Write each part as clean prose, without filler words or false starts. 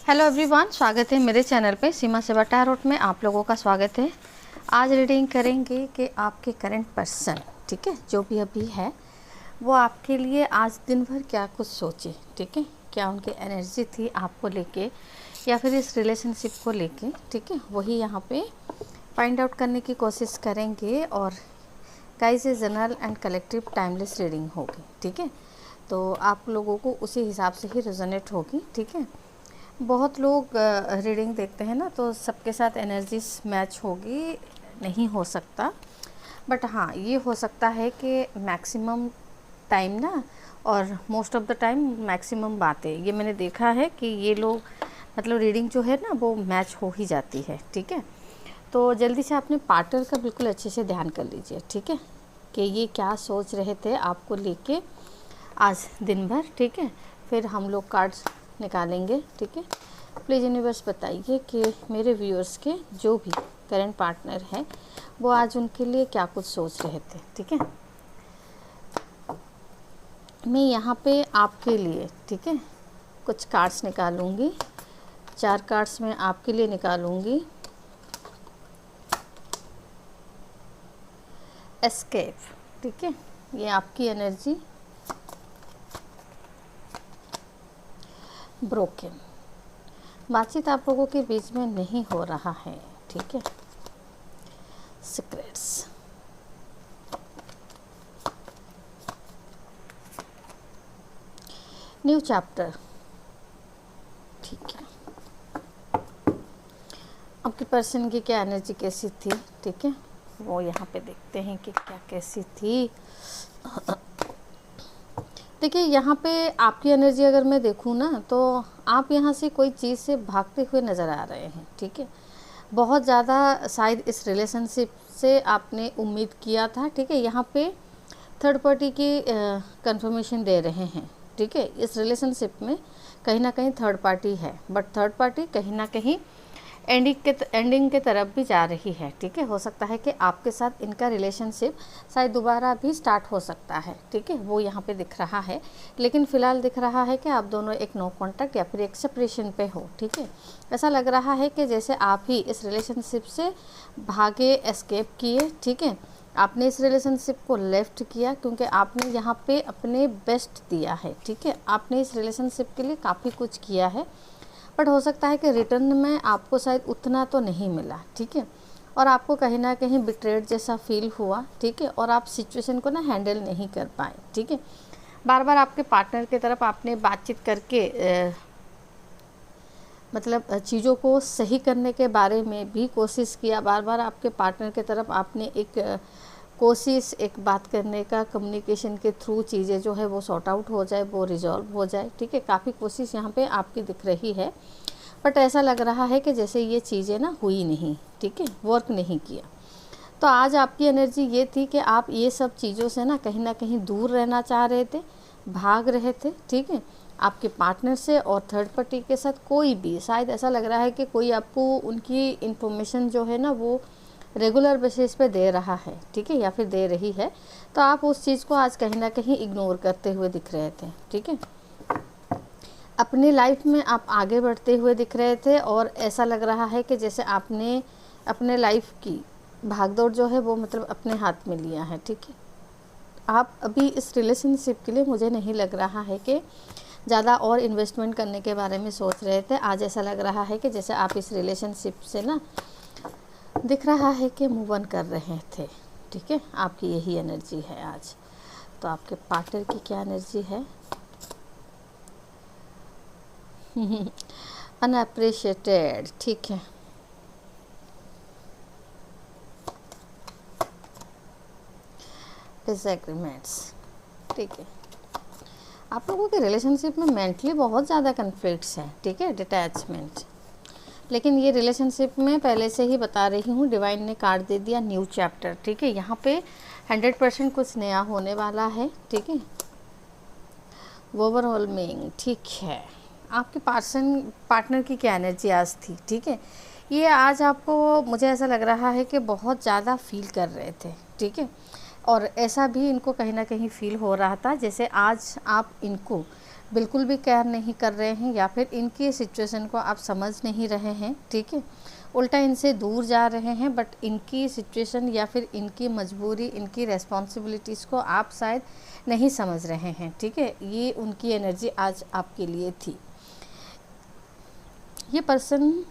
Hello everyone, स्वागत है मेरे चैनल पे सीमा सेवा टैरोट में। आप लोगों का स्वागत है। आज रीडिंग करेंगे कि आपके करंट पर्सन, ठीक है, जो भी अभी है वो आपके लिए आज दिन भर क्या कुछ सोचे, ठीक है, क्या उनकी एनर्जी थी आपको लेके या फिर इस रिलेशनशिप को लेके, ठीक है, वही यहाँ पे फाइंड आउट करने की कोशिश करेंगे। और गाइस ये general and collective timeless reading होगी, ठीक है, तो आप लोगों को उसी हिसाब से ही रेजोनेट होगी, ठीक है। बहुत लोग रीडिंग देखते हैं ना, तो सबके साथ एनर्जीज मैच होगी, नहीं हो सकता, बट हाँ ये हो सकता है कि मैक्सिमम टाइम ना, और most of the time maximum बातें ये मैंने देखा है कि ये लोग मतलब रीडिंग जो है ना वो मैच हो ही जाती है, ठीक है। तो जल्दी से अपने पार्टनर का बिल्कुल अच्छे से ध्यान कर लीजिए, ठीक है, कि ये क्या सोच रहे थे आपको लेके आज दिन भर, ठीक है। फिर हम लोग कार्ड्स निकालेंगे, ठीक है। प्लीज़ यूनिवर्स बताइए कि मेरे व्यूअर्स के जो भी करंट पार्टनर हैं वो आज उनके लिए क्या कुछ सोच रहे थे, ठीक है। मैं यहाँ पे आपके लिए, ठीक है, कुछ कार्ड्स निकालूंगी। 4 कार्ड्स मैं आपके लिए निकालूंगी। एस्केप, ठीक है, ये आपकी एनर्जी। ब्रोकन, बातचीत आप लोगों के बीच में नहीं हो रहा है, ठीक है। सीक्रेट्स, न्यू चैप्टर, ठीक है। आपके पर्सन की क्या एनर्जी कैसी थी, ठीक है, वो यहाँ पे देखते हैं कि क्या कैसी थी। देखिए यहाँ पे आपकी एनर्जी अगर मैं देखूँ ना, तो आप यहाँ से कोई चीज़ से भागते हुए नज़र आ रहे हैं, ठीक है। बहुत ज़्यादा शायद इस रिलेशनशिप से आपने उम्मीद किया था, ठीक है। यहाँ पे थर्ड पार्टी की कंफर्मेशन दे रहे हैं, ठीक है। इस रिलेशनशिप में कहीं ना कहीं थर्ड पार्टी है, बट थर्ड पार्टी कहीं ना कहीं एंडिंग के तरफ भी जा रही है, ठीक है। हो सकता है कि आपके साथ इनका रिलेशनशिप शायद दोबारा भी स्टार्ट हो सकता है, ठीक है, वो यहाँ पे दिख रहा है। लेकिन फ़िलहाल दिख रहा है कि आप दोनों एक नो कॉन्टैक्ट या फिर एक सेपरेशन पे हो, ठीक है। ऐसा लग रहा है कि जैसे आप ही इस रिलेशनशिप से भागे, एस्केप किए, ठीक है। आपने इस रिलेशनशिप को लेफ्ट किया क्योंकि आपने यहाँ पे अपने बेस्ट दिया है, ठीक है। आपने इस रिलेशनशिप के लिए काफ़ी कुछ किया है, बट हो सकता है कि रिटर्न में आपको शायद उतना तो नहीं मिला, ठीक है। और आपको कहीं ना कहीं बिट्रेड जैसा फील हुआ, ठीक है, और आप सिचुएशन को ना हैंडल नहीं कर पाए, ठीक है। बार बार आपके पार्टनर की तरफ आपने बातचीत करके मतलब चीज़ों को सही करने के बारे में भी कोशिश किया। बार बार आपके पार्टनर की तरफ आपने एक कोशिश, एक बात करने का, कम्युनिकेशन के थ्रू चीज़ें जो है वो सॉर्ट आउट हो जाए, वो रिजॉल्व हो जाए, ठीक है। काफ़ी कोशिश यहाँ पे आपकी दिख रही है, बट ऐसा लग रहा है कि जैसे ये चीज़ें ना हुई नहीं, ठीक है, वर्क नहीं किया। तो आज आपकी एनर्जी ये थी कि आप ये सब चीज़ों से ना कहीं दूर रहना चाह रहे थे, भाग रहे थे, ठीक है, आपके पार्टनर से और थर्ड पार्टी के साथ। कोई भी शायद ऐसा लग रहा है कि कोई आपको उनकी इन्फॉर्मेशन जो है ना वो रेगुलर बेसिस पे दे रहा है, ठीक है, या फिर दे रही है, तो आप उस चीज़ को आज कहीं ना कहीं इग्नोर करते हुए दिख रहे थे, ठीक है। अपनी लाइफ में आप आगे बढ़ते हुए दिख रहे थे और ऐसा लग रहा है कि जैसे आपने अपने लाइफ की भागदौड़ जो है वो मतलब अपने हाथ में लिया है, ठीक है। आप अभी इस रिलेशनशिप के लिए मुझे नहीं लग रहा है कि ज़्यादा और इन्वेस्टमेंट करने के बारे में सोच रहे थे। आज ऐसा लग रहा है कि जैसे आप इस रिलेशनशिप से ना दिख रहा है कि मूव ऑन कर रहे थे, ठीक है। आपकी यही एनर्जी है आज। तो आपके पार्टनर की क्या एनर्जी है? अनअप्रिशिएटेड, ठीक है। डिसएग्रीमेंट्स, ठीक है। आप लोगों के रिलेशनशिप में मेंटली बहुत ज़्यादा कन्फ्लिक्ट्स हैं, ठीक है, डिटैचमेंट। लेकिन ये रिलेशनशिप में पहले से ही बता रही हूँ, डिवाइन ने कार्ड दे दिया न्यू चैप्टर, ठीक है। यहाँ पे 100% कुछ नया होने वाला है, ठीक है। ओवरऑलमिंग, ठीक है। आपके पार्टनर की क्या एनर्जी आज थी, ठीक है। ये आज आपको, मुझे ऐसा लग रहा है कि बहुत ज़्यादा फील कर रहे थे, ठीक है। और ऐसा भी इनको कहीं ना कहीं फील हो रहा था जैसे आज आप इनको बिल्कुल भी केयर नहीं कर रहे हैं या फिर इनकी सिचुएशन को आप समझ नहीं रहे हैं, ठीक है। उल्टा इनसे दूर जा रहे हैं, बट इनकी सिचुएशन या फिर इनकी मजबूरी, इनकी रेस्पॉन्सिबिलिटीज़ को आप शायद नहीं समझ रहे हैं, ठीक है। ये उनकी एनर्जी आज आपके लिए थी। ये पर्सन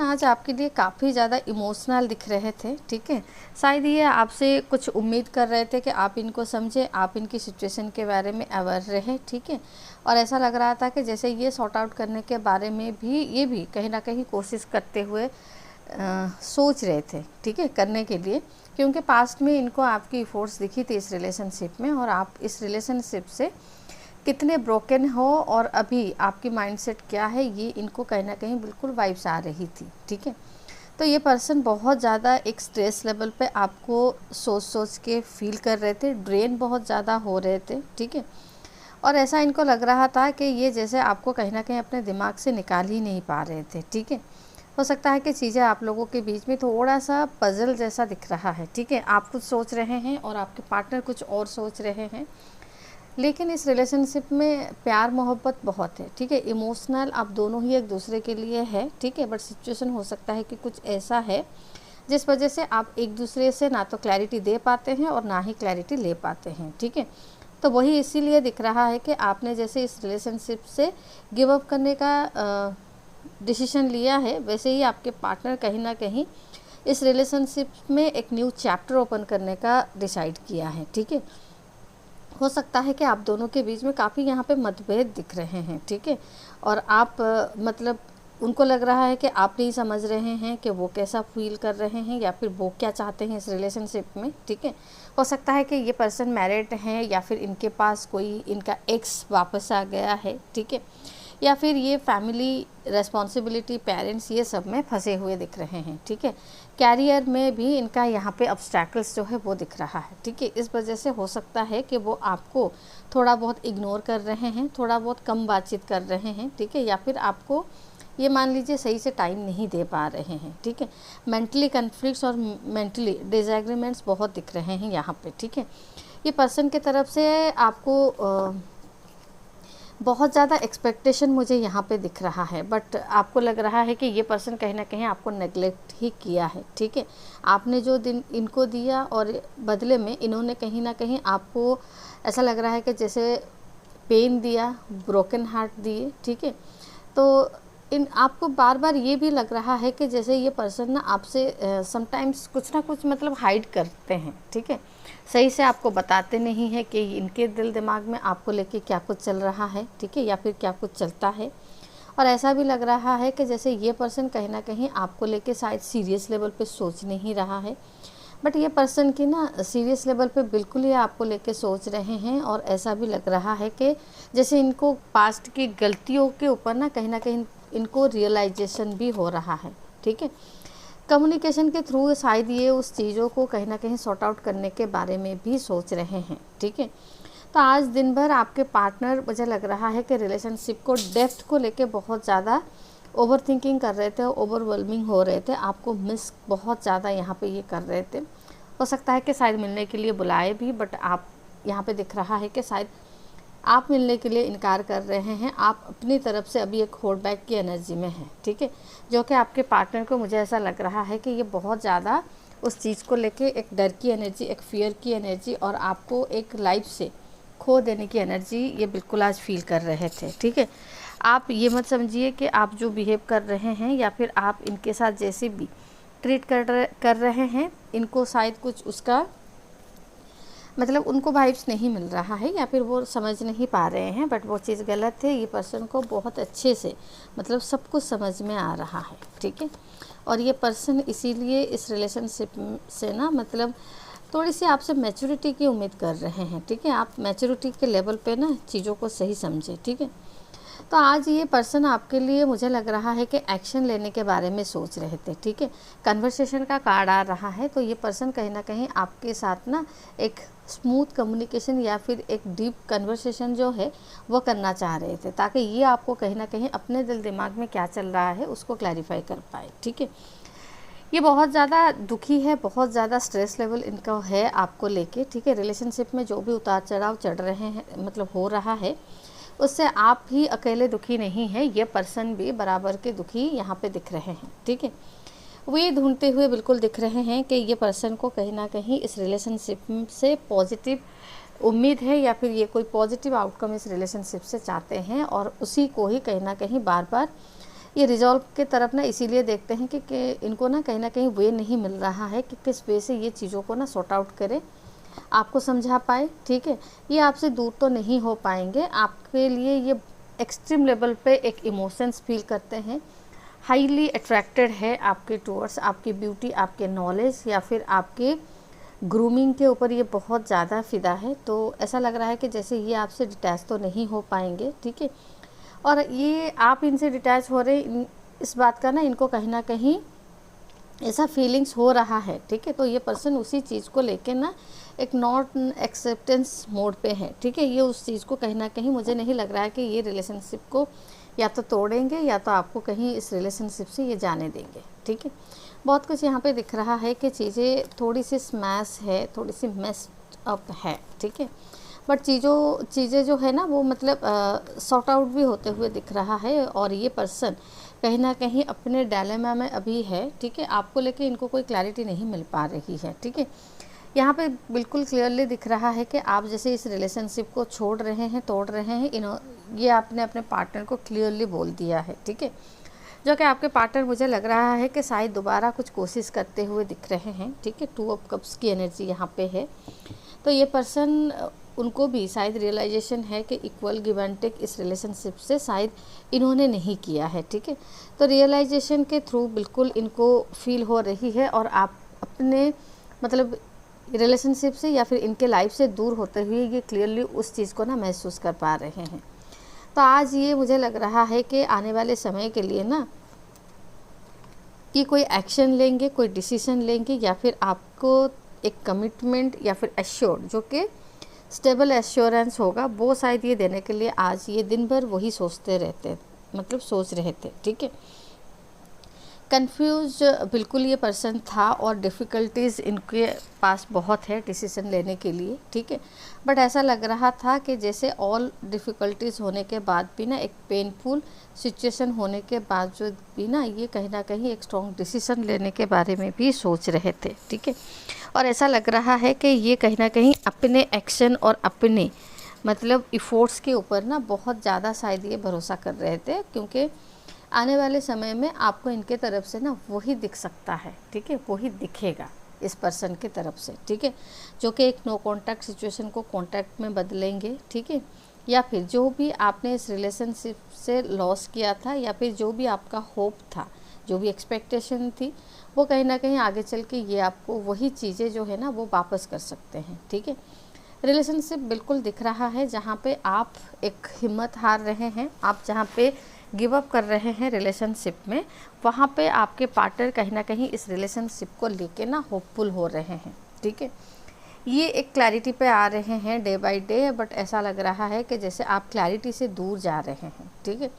आज आपके लिए काफ़ी ज़्यादा इमोशनल दिख रहे थे, ठीक है। शायद ये आपसे कुछ उम्मीद कर रहे थे कि आप इनको समझे, आप इनकी सिचुएशन के बारे में अवेयर रहे, ठीक है। और ऐसा लग रहा था कि जैसे ये सॉर्ट आउट करने के बारे में भी ये भी कहीं ना कहीं कोशिश करते हुए सोच रहे थे, ठीक है, करने के लिए, क्योंकि पास्ट में इनको आपकी एफर्ट्स दिखी थी इस रिलेशनशिप में, और आप इस रिलेशनशिप से कितने ब्रोकन हो और अभी आपकी माइंडसेट क्या है, ये इनको कहीं ना कहीं बिल्कुल वाइब्स आ रही थी, ठीक है। तो ये पर्सन बहुत ज़्यादा एक स्ट्रेस लेवल पे आपको सोच के फील कर रहे थे, ड्रेन बहुत ज़्यादा हो रहे थे, ठीक है। और ऐसा इनको लग रहा था कि ये जैसे आपको कहीं ना कहीं अपने दिमाग से निकाल ही नहीं पा रहे थे, ठीक है। हो सकता है कि चीज़ें आप लोगों के बीच में थोड़ा सा पजल जैसा दिख रहा है, ठीक है। आप कुछ सोच रहे हैं और आपके पार्टनर कुछ और सोच रहे हैं, लेकिन इस रिलेशनशिप में प्यार मोहब्बत बहुत है, ठीक है। इमोशनल आप दोनों ही एक दूसरे के लिए है, ठीक है। बट सिचुएशन हो सकता है कि कुछ ऐसा है जिस वजह से आप एक दूसरे से ना तो क्लैरिटी दे पाते हैं और ना ही क्लैरिटी ले पाते हैं, ठीक है। तो वही इसीलिए दिख रहा है कि आपने जैसे इस रिलेशनशिप से गिव अप करने का डिसीजन लिया है, वैसे ही आपके पार्टनर कहीं ना कहीं इस रिलेशनशिप में एक न्यू चैप्टर ओपन करने का डिसाइड किया है, ठीक है। हो सकता है कि आप दोनों के बीच में काफ़ी यहाँ पे मतभेद दिख रहे हैं, ठीक है। और आप मतलब उनको लग रहा है कि आप नहीं समझ रहे हैं कि वो कैसा फील कर रहे हैं या फिर वो क्या चाहते हैं इस रिलेशनशिप में, ठीक है। हो सकता है कि ये पर्सन मैरिड हैं या फिर इनके पास कोई इनका एक्स वापस आ गया है, ठीक है। या फिर ये फैमिली रेस्पॉन्सिबिलिटी, पेरेंट्स, ये सब में फंसे हुए दिख रहे हैं, ठीक है। कैरियर में भी इनका यहाँ पे ऑब्स्टैकल्स जो है वो दिख रहा है, ठीक है। इस वजह से हो सकता है कि वो आपको थोड़ा बहुत इग्नोर कर रहे हैं, थोड़ा बहुत कम बातचीत कर रहे हैं, ठीक है। या फिर आपको ये मान लीजिए सही से टाइम नहीं दे पा रहे हैं, ठीक है। मेंटली कन्फ्लिक्ट्स और मेंटली डिसएग्रीमेंट्स बहुत दिख रहे हैं यहाँ पे, ठीक है। ये पर्सन की तरफ से आपको बहुत ज़्यादा एक्सपेक्टेशन मुझे यहाँ पे दिख रहा है, बट आपको लग रहा है कि ये पर्सन कहीं ना कहीं आपको नेगलेक्ट ही किया है, ठीक है। आपने जो दिन इनको दिया और बदले में इन्होंने कहीं ना कहीं आपको ऐसा लग रहा है कि जैसे पेन दिया, ब्रोकन हार्ट दिए, ठीक है। तो इन आपको बार बार ये भी लग रहा है कि जैसे ये पर्सन ना आपसे समटाइम्स कुछ ना कुछ मतलब हाइड करते हैं, ठीक है। सही से आपको बताते नहीं है कि इनके दिल दिमाग में आपको लेके क्या कुछ चल रहा है, ठीक है, या फिर क्या कुछ चलता है। और ऐसा भी लग रहा है कि जैसे ये पर्सन कहीं ना कहीं आपको लेके शायद सीरियस लेवल पे सोच नहीं रहा है, बट ये पर्सन की ना सीरियस लेवल पे बिल्कुल ही आपको लेके सोच रहे हैं। और ऐसा भी लग रहा है कि जैसे इनको पास्ट की गलतियों के ऊपर ना कहीं इनको रियलाइजेशन भी हो रहा है, ठीक है। कम्युनिकेशन के थ्रू शायद ये उस चीज़ों को कहीं ना कहीं सॉर्ट आउट करने के बारे में भी सोच रहे हैं, ठीक है। तो आज दिन भर आपके पार्टनर मुझे लग रहा है कि रिलेशनशिप को डेप्थ को लेके बहुत ज़्यादा ओवर थिंकिंग कर रहे थे, ओवरवेलमिंग हो रहे थे, आपको मिस बहुत ज़्यादा यहाँ पे ये कर रहे थे। हो सकता है कि शायद मिलने के लिए बुलाए भी, बट आप यहाँ पे दिख रहा है कि शायद आप मिलने के लिए इनकार कर रहे हैं। आप अपनी तरफ से अभी एक होल्ड बैक की एनर्जी में हैं, ठीक है। जो कि आपके पार्टनर को मुझे ऐसा लग रहा है कि ये बहुत ज़्यादा उस चीज़ को लेके एक डर की एनर्जी, एक फियर की एनर्जी और आपको एक लाइफ से खो देने की एनर्जी ये बिल्कुल आज फील कर रहे थे, ठीक है। आप ये मत समझिए कि आप जो बिहेव कर रहे हैं या फिर आप इनके साथ जैसे भी ट्रीट कर रहे हैं, इनको शायद कुछ उसका मतलब उनको वाइब्स नहीं मिल रहा है या फिर वो समझ नहीं पा रहे हैं, बट वो चीज़ गलत है। ये पर्सन को बहुत अच्छे से मतलब सब कुछ समझ में आ रहा है, ठीक है। और ये पर्सन इसीलिए इस रिलेशनशिप से ना मतलब थोड़ी सी आपसे मैच्योरिटी की उम्मीद कर रहे हैं, ठीक है। आप मैच्योरिटी के लेवल पे ना चीज़ों को सही समझें, ठीक है। तो आज ये पर्सन आपके लिए मुझे लग रहा है कि एक्शन लेने के बारे में सोच रहे थे, ठीक है। कन्वर्सेशन का कार्ड आ रहा है, तो ये पर्सन कहीं ना कहीं आपके साथ ना एक स्मूथ कम्युनिकेशन या फिर एक डीप कन्वर्सेशन जो है वो करना चाह रहे थे, ताकि ये आपको कहीं ना कहीं अपने दिल दिमाग में क्या चल रहा है उसको क्लैरिफाई कर पाए, ठीक है। ये बहुत ज़्यादा दुखी है, बहुत ज़्यादा स्ट्रेस लेवल इनका है आपको लेके, ठीक है। रिलेशनशिप में जो भी उतार चढ़ाव चढ़ रहे हैं, मतलब हो रहा है, उससे आप ही अकेले दुखी नहीं हैं, ये पर्सन भी बराबर के दुखी यहाँ पे दिख रहे हैं, ठीक है। वो ये ढूंढते हुए बिल्कुल दिख रहे हैं कि ये पर्सन को कहीं ना कहीं इस रिलेशनशिप से पॉजिटिव उम्मीद है, या फिर ये कोई पॉजिटिव आउटकम इस रिलेशनशिप से चाहते हैं, और उसी को ही कहीं ना कहीं बार बार ये रिजॉल्व के तरफ ना इसीलिए देखते हैं कि इनको ना कहीं वे नहीं मिल रहा है कि किस वे से ये चीज़ों को ना सॉर्ट आउट करें, आपको समझा पाए, ठीक है। ये आपसे दूर तो नहीं हो पाएंगे, आपके लिए ये एक्सट्रीम लेवल पे एक इमोशंस फील करते हैं, हाईली अट्रैक्टेड है आपके टूवर्ड्स, आपकी ब्यूटी, आपके नॉलेज या फिर आपके ग्रूमिंग के ऊपर ये बहुत ज़्यादा फ़िदा है। तो ऐसा लग रहा है कि जैसे ये आपसे डिटैच तो नहीं हो पाएंगे, ठीक है। और ये आप इनसे डिटैच हो रहे, इस बात का ना इनको कहीं ना कहीं ऐसा फीलिंग्स हो रहा है, ठीक है। तो ये पर्सन उसी चीज़ को लेके ना एक नॉट एक्सेप्टेंस मोड पे है, ठीक है। ये उस चीज़ को कहीं ना कहीं, मुझे नहीं लग रहा है कि ये रिलेशनशिप को या तो तोड़ेंगे या तो आपको कहीं इस रिलेशनशिप से ये जाने देंगे, ठीक है। बहुत कुछ यहाँ पे दिख रहा है कि चीज़ें थोड़ी सी स्मैश है, थोड़ी सी मेस्ड अप है, ठीक है। बट चीज़ें जो है ना वो मतलब सॉर्ट आउट भी होते हुए दिख रहा है, और ये पर्सन कहीं ना कहीं अपने डायलेमा में अभी है, ठीक है। आपको लेके इनको कोई क्लैरिटी नहीं मिल पा रही है, ठीक है। यहाँ पे बिल्कुल क्लियरली दिख रहा है कि आप जैसे इस रिलेशनशिप को छोड़ रहे हैं, तोड़ रहे हैं, ये आपने अपने पार्टनर को क्लियरली बोल दिया है, ठीक है। जो कि आपके पार्टनर, मुझे लग रहा है कि शायद दोबारा कुछ कोशिश करते हुए दिख रहे हैं, ठीक है। 2 ऑफ कप्स की एनर्जी यहाँ पे है। तो ये पर्सन, उनको भी शायद रियलाइजेशन है कि इक्वल गिव एंड टेक इस रिलेशनशिप से शायद इन्होंने नहीं किया है, ठीक है। तो रियलाइजेशन के थ्रू बिल्कुल इनको फील हो रही है, और आप अपने मतलब रिलेशनशिप से या फिर इनके लाइफ से दूर होते हुए ये क्लियरली उस चीज़ को ना महसूस कर पा रहे हैं। तो आज ये मुझे लग रहा है कि आने वाले समय के लिए ना कि कोई एक्शन लेंगे, कोई डिसीजन लेंगे, या फिर आपको एक कमिटमेंट या फिर एश्योर्ड, जो कि स्टेबल एश्योरेंस होगा, वो शायद ये देने के लिए आज ये दिन भर वही सोचते रहते, मतलब सोच रहे थे, ठीक है। कंफ्यूज बिल्कुल ये पर्सन था, और डिफ़िकल्टीज़ इनके पास बहुत है डिसीजन लेने के लिए, ठीक है। बट ऐसा लग रहा था कि जैसे ऑल डिफ़िकल्टीज़ होने के बाद भी ना, एक पेनफुल सिचुएशन होने के बावजूद भी ना, ये कहीं ना कहीं एक स्ट्रॉन्ग डिसीजन लेने के बारे में भी सोच रहे थे, ठीक है। और ऐसा लग रहा है कि ये कहीं ना कहीं अपने एक्शन और अपने मतलब इफ़ोर्ट्स के ऊपर ना बहुत ज़्यादा शायद ये भरोसा कर रहे थे, क्योंकि आने वाले समय में आपको इनके तरफ से ना वही दिख सकता है, ठीक है। वही दिखेगा इस पर्सन के तरफ से, ठीक है, जो कि एक नो कॉन्टैक्ट सिचुएशन को कॉन्टैक्ट में बदलेंगे, ठीक है। या फिर जो भी आपने इस रिलेशनशिप से लॉस किया था, या फिर जो भी आपका होप था, जो भी एक्सपेक्टेशन थी, वो कहीं ना कहीं आगे चल के ये आपको वही चीज़ें जो है ना वो वापस कर सकते हैं, ठीक है। रिलेशनशिप बिल्कुल दिख रहा है जहाँ पे आप एक हिम्मत हार रहे हैं, आप जहाँ पे गिव अप कर रहे हैं रिलेशनशिप में, वहाँ पे आपके पार्टनर कहीं ना कहीं इस रिलेशनशिप को लेके ना होपफुल हो रहे हैं, ठीक है। ये एक क्लैरिटी पे आ रहे हैं डे बाय डे, बट ऐसा लग रहा है कि जैसे आप क्लैरिटी से दूर जा रहे हैं, ठीक है।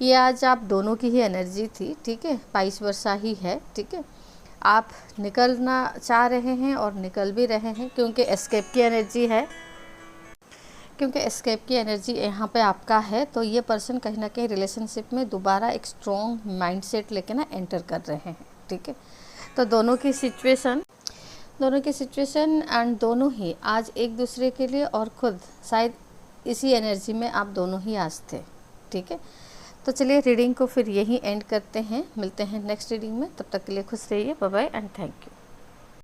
ये आज आप दोनों की ही एनर्जी थी, ठीक है, 22 वर्षा ही है, ठीक है। आप निकलना चाह रहे हैं और निकल भी रहे हैं, क्योंकि एस्केप की एनर्जी है, क्योंकि एस्केप की एनर्जी यहाँ पे आपका है। तो ये पर्सन कहीं ना कहीं रिलेशनशिप में दोबारा एक स्ट्रॉन्ग माइंडसेट लेके ना एंटर कर रहे हैं, ठीक है। तो दोनों की सिचुएशन एंड दोनों ही आज एक दूसरे के लिए, और ख़ुद शायद इसी एनर्जी में आप दोनों ही आज थे, ठीक है। तो चलिए रीडिंग को फिर यहीं एंड करते हैं, मिलते हैं नेक्स्ट रीडिंग में, तब तक के लिए खुश रहिए, bye bye and thank you.